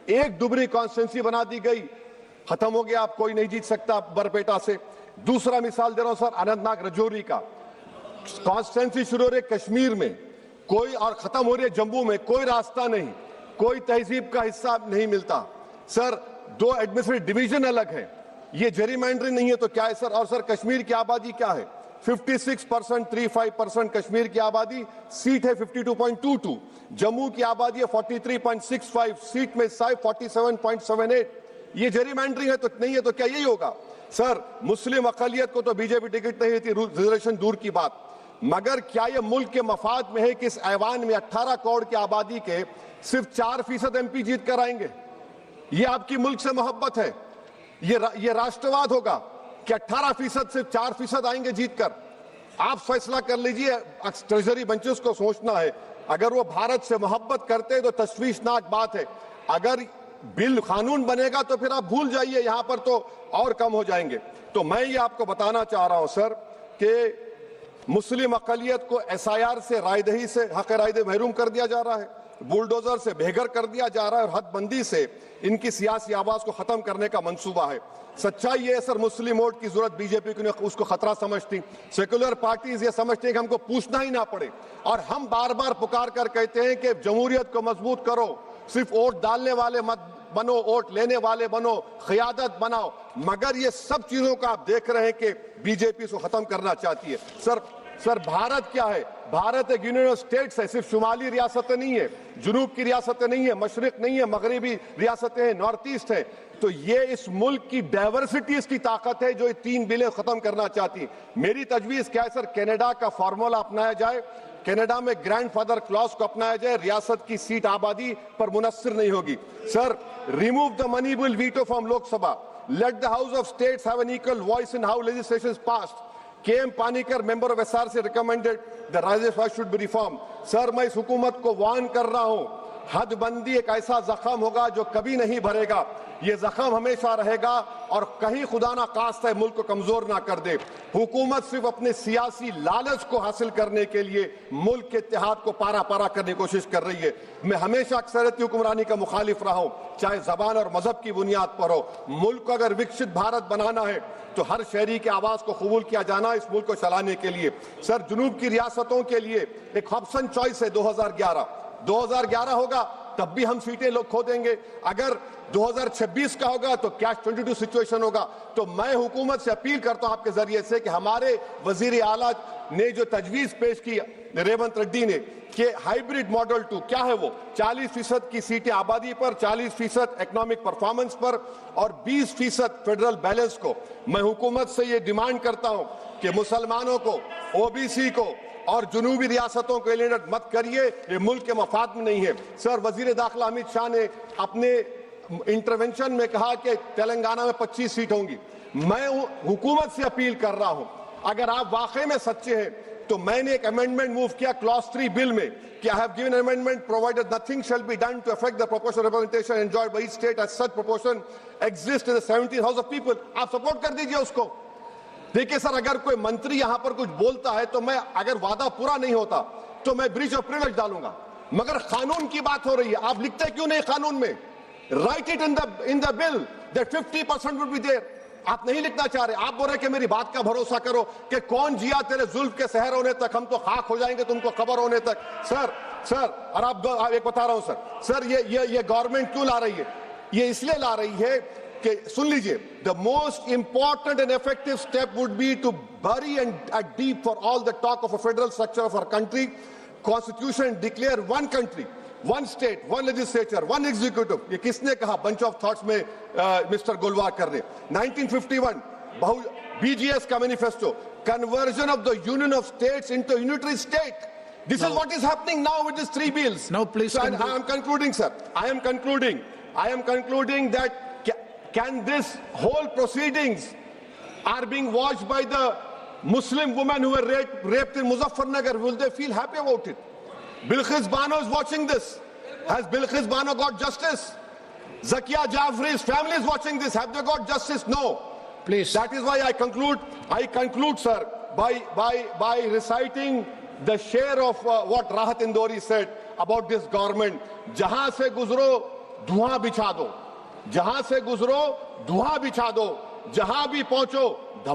एक दुबरी कॉन्स्टिट्यूंसी बना दी गई, खत्म हो गया, आप कोई नहीं जीत सकता बरपेटा से। दूसरा मिसाल दे रहा हूं सर, अनंतनाग रजौरी का कॉन्स्टिट्यूंसी शुरू हो रही है कश्मीर में कोई और खत्म हो रही है जम्मू में, कोई रास्ता नहीं, कोई तहजीब का हिस्सा नहीं मिलता सर। 2 एडमिनिस्ट्रेटिव डिवीजन अलग है, ये जेरीमैंडरिंग नहीं है तो क्या है सर? और सर कश्मीर की आबादी क्या है? 56%, 35% कश्मीर की आबादी, सीट है 52.22। जम्मू की आबादी है 43.65, सीट में 47.78। ये जेरीमैंडरिंग है तो नहीं है तो क्या यही होगा सर? मुस्लिम अकलियत को तो बीजेपी टिकट नहीं देती, रिजर्वेशन दूर की बात, मगर क्या यह मुल्क के मफाद में है कि इस ऐवान में 18 करोड़ की आबादी के सिर्फ 4% एमपी जीत कर आएंगे? ये आपकी मुल्क से मोहब्बत है? ये राष्ट्रवाद होगा कि 18% सिर्फ 4% आएंगे जीतकर? आप फैसला कर लीजिए। ट्रेजरी बेंचेस को सोचना है, अगर वो भारत से मोहब्बत करते तो तशवीशनाक बात है, अगर बिल कानून बनेगा तो फिर आप भूल जाइए, यहां पर तो और कम हो जाएंगे। तो मैं ये आपको बताना चाह रहा हूं सर कि मुस्लिम अकलियत को SIR से, रायदही से, हक रायदे महरूम कर दिया जा रहा है, बुलडोजर से बेघर कर दिया जा रहा है, और हदबंदी से इनकी सियासी आवाज को खत्म करने का मंसूबा है। सच्चाई ये है सर, मुस्लिम वोट की जरूरत बीजेपी को उसको खतरा समझती, सेकुलर पार्टीज ये समझते हैं कि हमको पूछना ही ना पड़े, और हम बार बार पुकार कर कहते हैं कि जमहूरियत को मजबूत करो, सिर्फ वोट डालने वाले मत बनो, वोट लेने वाले बनो, क़यादत बनाओ। मगर ये सब चीजों का आप देख रहे हैं कि बीजेपी इसको खत्म करना चाहती है। सर भारत क्या है? भारत एक यूनियन ऑफ स्टेट्स है, सिर्फ शुमाली रियासतें नहीं है, जुनूब की रियासतें नहीं है, मशरिक नहीं है, मगरबी रियासतें हैं, नॉर्थ ईस्ट है। तो ये इस मुल्क की डाइवर्सिटी इसकी ताकत है जो ये 3 बिलें खत्म करना चाहती है। मेरी तजवीज क्या है सर? कनाडा का फार्मूला अपनाया जाए, कनाडा में ग्रैंडफादर क्लॉज को अपनाया जाए, रियासत की सीट आबादी पर मुनस्सिर नहीं होगी। Sir remove the money bill veto from Lok Sabha, let the house of states have an equal voice in how legislation is passed. KM Panikkar member of SRC recommended the Rajya Sabha should be reform. Sir मैं इस हुकूमत को warn कर रहा हूं, हदबंदी एक ऐसा जख्म होगा जो कभी नहीं भरेगा, ये जख्म हमेशा रहेगा और कहीं खुदा ना खास्ता है मुल्क को कमजोर ना कर दे। हुकूमत सिर्फ अपने सियासी लालच को हासिल करने के लिए मुल्क के इत्तेहाद को पारा पारा करने की कोशिश कर रही है। मैं हमेशा अक्सरियती हुक्मरानी का मुखालिफ रहा हूं, चाहे जबान और मजहब की बुनियाद पर हो। मुल्क को अगर विकसित भारत बनाना है तो हर शहरी की आवाज को कबूल किया जाना इस मुल्क को चलाने के लिए। सर जुनूब की रियासतों के लिए एक ऑप्शन चॉइस है 2011 होगा तब भी हम सीटें लोग खो देंगे, अगर 2026 का होगा तो कैश 22 सिचुएशन होगा। तो मैं हुकूमत से अपील करता हूं आपके जरिए से कि हमारे वजीर आला ने जो तजवीज पेश की रेवंत रेड्डी ने कि हाइब्रिड मॉडल 2 क्या है वो 40% की सीटें आबादी पर, 40% इकोनॉमिक परफॉर्मेंस पर और 20% फेडरल बैलेंस को, मैं हुकूमत से ये डिमांड करता हूं कि मुसलमानों को, OBC को और जुनूबी रियासतों को एलिनेट मत करिए, ये मुल्क के मफाद में नहीं है। सर वजीर दाखिला अमित शाह ने अपने इंटरवेंशन में कहा कि तेलंगाना में 25 सीट होंगी। मैं हुकूमत से अपील कर रहा हूं, अगर आप वाकई में सच्चे हैं तो मैंने एक अमेंडमेंट मूव किया क्लॉज 3 बिल में कि I have given amendment provided nothing shall be done to affect the proportional representation enjoyed by each state as such proportion exist in the 17th house of people. आप support कर दीजिए उसको। देखिए sir, अगर कोई मंत्री यहां पर कुछ बोलता है तो मैं, अगर वादा पूरा नहीं होता तो मैं ब्रीच ऑफ प्रिविलेज डालूंगा, मगर कानून की बात हो रही है, आप लिखते क्यों नहीं कानून में? Write it in the bill that 50% would be there. आप नहीं लिखना चाह रहे, आप बोल रहे कि मेरी बात का भरोसा करो कि कौन जिया तेरे जुल्फ के सहर होने तक, हम तो खाक हो जाएंगे तुमको खबर होने तक। सर और आप एक बता रहा हूं सर ये गवर्नमेंट क्यों ला रही है? ये इसलिए ला रही है कि सुन लीजिए, the most important and effective step would be to bury and deep for all the talk of a federal structure of our country, constitution declare one country, one state, one legislature, one executive. ये किसने कहा? Bunch of thoughts में mister Golwalkar ने 1951 BGS का manifesto, conversion of the union of states into unitary state. This is what is happening now with these 3 bills. Now please so I am concluding, sir. I am concluding that can this whole proceedings are being watched by the Muslim women who were raped in Muzaffarnagar. Will they feel happy about it? Bilqis Bano is watching this. Has Bilqis Bano got justice? Zakia Jafri's family is watching this. Have they got justice? No. Please. That is why I conclude, sir, by reciting the share of what Rahat Indori said about this government. Jahan se guzro धुआं बिछा दो, जहां से गुजरो धुआं बिछा दो, जहां भी पहुंचो